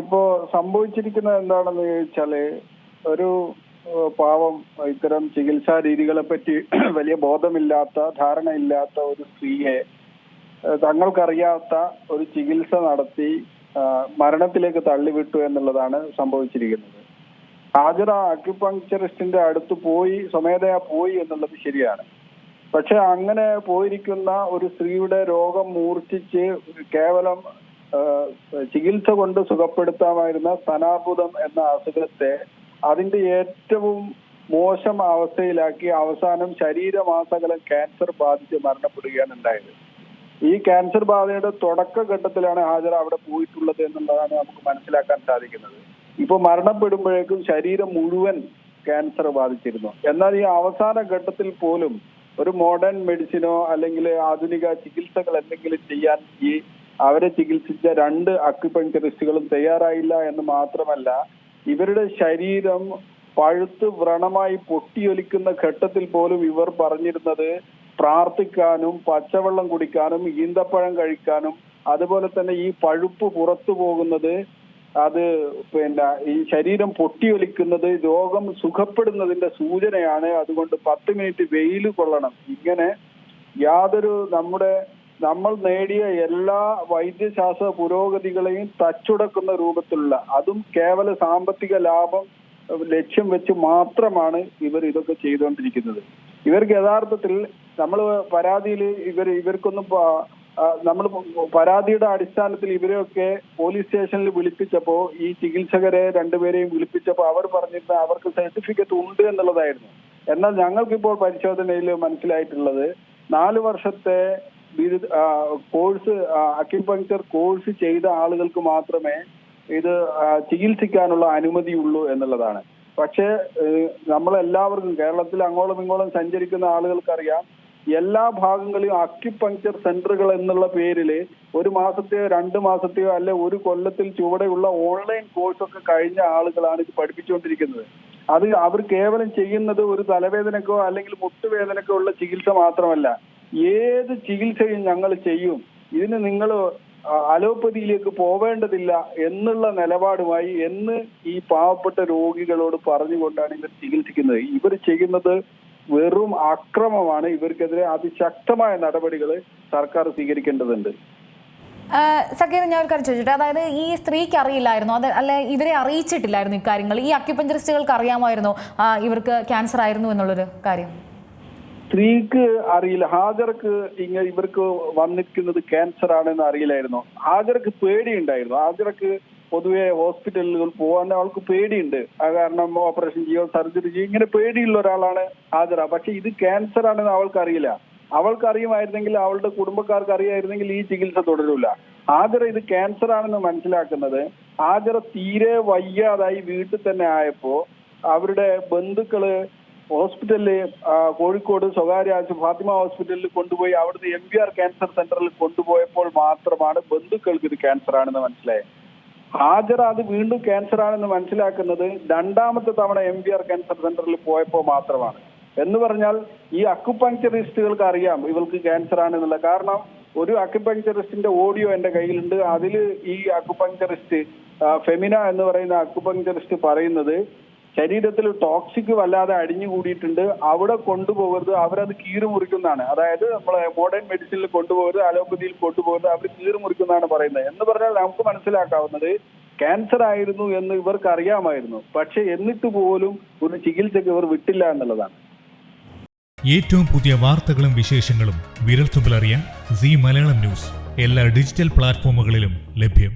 ഇപ്പോ സംഭവിച്ചിരിക്കുന്നത് എന്താണെന്ന് ചോദിച്ചാല് ഒരു പാവം ഇത്തരം ചികിത്സാ രീതികളെ പറ്റി വലിയ ബോധമില്ലാത്ത ധാരണയില്ലാത്ത ഒരു സ്ത്രീയെ തങ്ങൾക്കറിയാത്ത ഒരു ചികിത്സ നടത്തി മരണത്തിലേക്ക് തള്ളിവിട്ടു എന്നുള്ളതാണ് സംഭവിച്ചിരിക്കുന്നത്. ഹാജറ അക്യുപങ്ക്ചറിസ്റ്റിന്റെ അടുത്ത് പോയി സ്വമേധയാ പോയി എന്നുള്ളത് ശരിയാണ്. പക്ഷെ അങ്ങനെ പോയിരിക്കുന്ന ഒരു സ്ത്രീയുടെ രോഗം മൂർച്ഛിച്ച് കേവലം ചികിത്സ കൊണ്ട് സുഖപ്പെടുത്താമായിരുന്ന സ്തനാർബുദം എന്ന അസുഖത്തെ അതിന്റെ ഏറ്റവും മോശം അവസ്ഥയിലാക്കി അവസാനം ശരീരമാസകലം ക്യാൻസർ ബാധിച്ച് മരണപ്പെടുകയാണ് ഉണ്ടായത്. ഈ ക്യാൻസർ ബാധയുടെ തുടക്കഘട്ടത്തിലാണ് ഹാജറ അവിടെ പോയിട്ടുള്ളത് എന്നുള്ളതാണ് നമുക്ക് മനസ്സിലാക്കാൻ സാധിക്കുന്നത്. ഇപ്പൊ മരണപ്പെടുമ്പോഴേക്കും ശരീരം മുഴുവൻ ക്യാൻസർ ബാധിച്ചിരുന്നു. എന്നാൽ ഈ അവസാന ഘട്ടത്തിൽ പോലും ഒരു മോഡേൺ മെഡിസിനോ അല്ലെങ്കിൽ ആധുനിക ചികിത്സകൾ എന്തെങ്കിലും ചെയ്യാൻ ഈ അവരെ ചികിത്സിച്ച 2 അക്യുപങ്ക്ചറിസ്റ്റുകളും തയ്യാറായില്ല എന്ന് മാത്രമല്ല, ഇവരുടെ ശരീരം പഴുത്ത് വ്രണമായി പൊട്ടിയൊലിക്കുന്ന ഘട്ടത്തിൽ പോലും ഇവർ പറഞ്ഞിരുന്നത് പ്രാർത്ഥിക്കാനും പച്ചവെള്ളം കുടിക്കാനും ഈന്തപ്പഴം കഴിക്കാനും അതുപോലെ തന്നെ ഈ പഴുപ്പ് പുറത്തു പോകുന്നത് അത് ഈ ശരീരം പൊട്ടിയൊലിക്കുന്നത് രോഗം സുഖപ്പെടുന്നതിന്റെ സൂചനയാണ്. അതുകൊണ്ട് 10 മിനിറ്റ് വെയിൽ കൊള്ളണം. ഇങ്ങനെ യാതൊരു നമ്മൾ നേടിയ എല്ലാ വൈദ്യശാസ്ത്ര പുരോഗതികളെയും തച്ചുടക്കുന്ന രൂപത്തിലുള്ള, അതും കേവല സാമ്പത്തിക ലാഭം ലക്ഷ്യം വെച്ച് മാത്രമാണ് ഇവർ ഇതൊക്കെ ചെയ്തുകൊണ്ടിരിക്കുന്നത്. ഇവർക്ക് യഥാർത്ഥത്തിൽ നമ്മൾ പരാതിയിൽ ഇവർക്കൊന്നും നമ്മൾ പരാതിയുടെ അടിസ്ഥാനത്തിൽ ഇവരെയൊക്കെ പോലീസ് സ്റ്റേഷനിൽ വിളിപ്പിച്ചപ്പോ ഈ ചികിത്സകരെ 2 പേരെയും വിളിപ്പിച്ചപ്പോൾ അവർ പറഞ്ഞിരുന്ന അവർക്ക് സർട്ടിഫിക്കറ്റ് ഉണ്ട് എന്നുള്ളതായിരുന്നു. എന്നാൽ ഞങ്ങൾക്കിപ്പോൾ പരിശോധനയിൽ മനസ്സിലായിട്ടുള്ളത് 4 വർഷത്തെ കോഴ്സ് അക്യുപങ്ക്ചർ കോഴ്സ് ചെയ്ത ആളുകൾക്ക് മാത്രമേ ഇത് ചികിത്സിക്കാനുള്ള അനുമതിയുള്ളൂ എന്നുള്ളതാണ്. പക്ഷേ നമ്മളെല്ലാവർക്കും കേരളത്തിൽ അങ്ങോളം ഇങ്ങോളം സഞ്ചരിക്കുന്ന ആളുകൾക്കറിയാം, എല്ലാ ഭാഗങ്ങളിലും അക്യുപങ്ക്ചർ സെന്ററുകൾ എന്നുള്ള പേരിൽ 1 മാസത്തെയോ 2 മാസത്തെയോ അല്ലെ 1 കൊല്ലത്തിൽ ചുവടെയുള്ള ഓൺലൈൻ കോഴ്സൊക്കെ കഴിഞ്ഞ ആളുകളാണ് ഇത് പഠിപ്പിച്ചുകൊണ്ടിരിക്കുന്നത്. അത് അവർ കേവലം ചെയ്യുന്നത് ഒരു തലവേദനക്കോ അല്ലെങ്കിൽ മുട്ടുവേദനക്കോ ഉള്ള ചികിത്സ മാത്രമല്ല, ഏത് ചികിത്സയും ഞങ്ങൾ ചെയ്യും, ഇതിന് നിങ്ങൾ അലോപ്പതിയിലേക്ക് പോവേണ്ടതില്ല എന്നുള്ള നിലപാടുമായി എന്ന് ഈ പാവപ്പെട്ട രോഗികളോട് പറഞ്ഞുകൊണ്ടാണ് ഇവർ ചികിത്സിക്കുന്നത്. ഇവർ ചെയ്യുന്നത് വെറും അക്രമമാണ്. ഇവർക്കെതിരെ അതിശക്തമായ നടപടികൾ സർക്കാർ സ്വീകരിക്കേണ്ടതുണ്ട്. സക്കീർ, ഞാൻ ഒരു കാര്യം ചോദിച്ചിട്ട്, അതായത് ഈ സ്ത്രീക്ക് അറിയില്ലായിരുന്നു, അല്ലെ ഇവരെ അറിയിച്ചിട്ടില്ലായിരുന്നു ഇക്കാര്യങ്ങൾ? ഈ അക്യുപങ്ക്ചറിസ്റ്റുകൾക്ക് അറിയാമായിരുന്നു ഇവർക്ക് ക്യാൻസർ ആയിരുന്നു എന്നുള്ളൊരു കാര്യം? സ്ത്രീക്ക് അറിയില്ല. ഹാജർക്ക് ഇവർക്ക് വന്നിരിക്കുന്നത് ക്യാൻസർ ആണെന്ന് അറിയില്ലായിരുന്നു. ഹാജർക്ക് പേടിയുണ്ടായിരുന്നു. ഹാജർക്ക് പൊതുവെ ഹോസ്പിറ്റലുകൾ പോകാൻ അവൾക്ക് പേടിയുണ്ട്. കാരണം ഓപ്പറേഷൻ ചെയ്യോ സർജറി ചെയ്യോ ഇങ്ങനെ പേടിയുള്ള ഒരാളാണ് ഹാജറ. പക്ഷെ ഇത് ക്യാൻസർ ആണെന്ന് അവൾക്കറിയില്ല. അവൾക്കറിയുമായിരുന്നെങ്കിൽ, അവളുടെ കുടുംബക്കാർക്ക് അറിയായിരുന്നെങ്കിൽ ഈ ചികിത്സ തുടരില്ല. ഹാജറ ഇത് ക്യാൻസർ ആണെന്ന് മനസ്സിലാക്കുന്നത് ഹാജറ തീരെ വയ്യാതായി വീട്ടിൽ തന്നെ ആയപ്പോ അവരുടെ ബന്ധുക്കള് ഹോസ്പിറ്റലില് കോഴിക്കോട് സ്വകാര്യ ഫാത്തിമ ഹോസ്പിറ്റലിൽ കൊണ്ടുപോയി അവിടുന്ന് MBR ക്യാൻസർ സെന്ററിൽ കൊണ്ടുപോയപ്പോൾ മാത്രമാണ് ബന്ധുക്കൾക്ക് ഇത് ക്യാൻസർ ആണെന്ന് മനസ്സിലായത്. ഹാജറ അത് വീണ്ടും ക്യാൻസർ ആണെന്ന് മനസ്സിലാക്കുന്നത് 2ാമത്തെ തവണ MBR ക്യാൻസർ സെന്ററിൽ പോയപ്പോൾ മാത്രമാണ്. എന്ന് പറഞ്ഞാൽ ഈ അക്യുപങ്ക്ചറിസ്റ്റുകൾക്ക് അറിയാം ഇവൾക്ക് ക്യാൻസർ ആണെന്നുള്ള. കാരണം ഒരു അക്യുപങ്ക്ചറിസ്റ്റിന്റെ ഓഡിയോ എന്റെ കയ്യിലുണ്ട്. അതിൽ ഈ അക്യുപങ്ക്ചറിസ്റ്റ് ഫെമിന എന്ന് പറയുന്ന അക്യുപങ്ക്ചറിസ്റ്റ് പറയുന്നത് ശരീരത്തിൽ ടോക്സിക് വല്ലാതെ അടിഞ്ഞുകൂടിയിട്ടുണ്ട്, അവിടെ കൊണ്ടുപോകരുത്, അവരത് കീറുമുറിക്കുന്നതാണ്. അതായത് നമ്മളെ മോഡേൺ മെഡിസിനിൽ കൊണ്ടുപോകരുത്, അലോപ്പതിയിൽ കൊണ്ടുപോകരുത്, അവർ കീറുമുറിക്കുന്നതാണ് പറയുന്നത്. എന്ന് പറഞ്ഞാൽ നമുക്ക് മനസ്സിലാക്കാവുന്നത് ക്യാൻസർ ആയിരുന്നു എന്ന് ഇവർക്ക് അറിയാമായിരുന്നു. പക്ഷെ എന്നിട്ട് പോലും ഒരു ചികിത്സക്ക് ഇവർ വിട്ടില്ല എന്നുള്ളതാണ്. ഏറ്റവും പുതിയ വാർത്തകളും വിശേഷങ്ങളും വിരൽത്തുമ്പിലറിയാൻ സീ മലയാളം ന്യൂസ് എല്ലാ ഡിജിറ്റൽ പ്ലാറ്റ്ഫോമുകളിലും ലഭ്യം.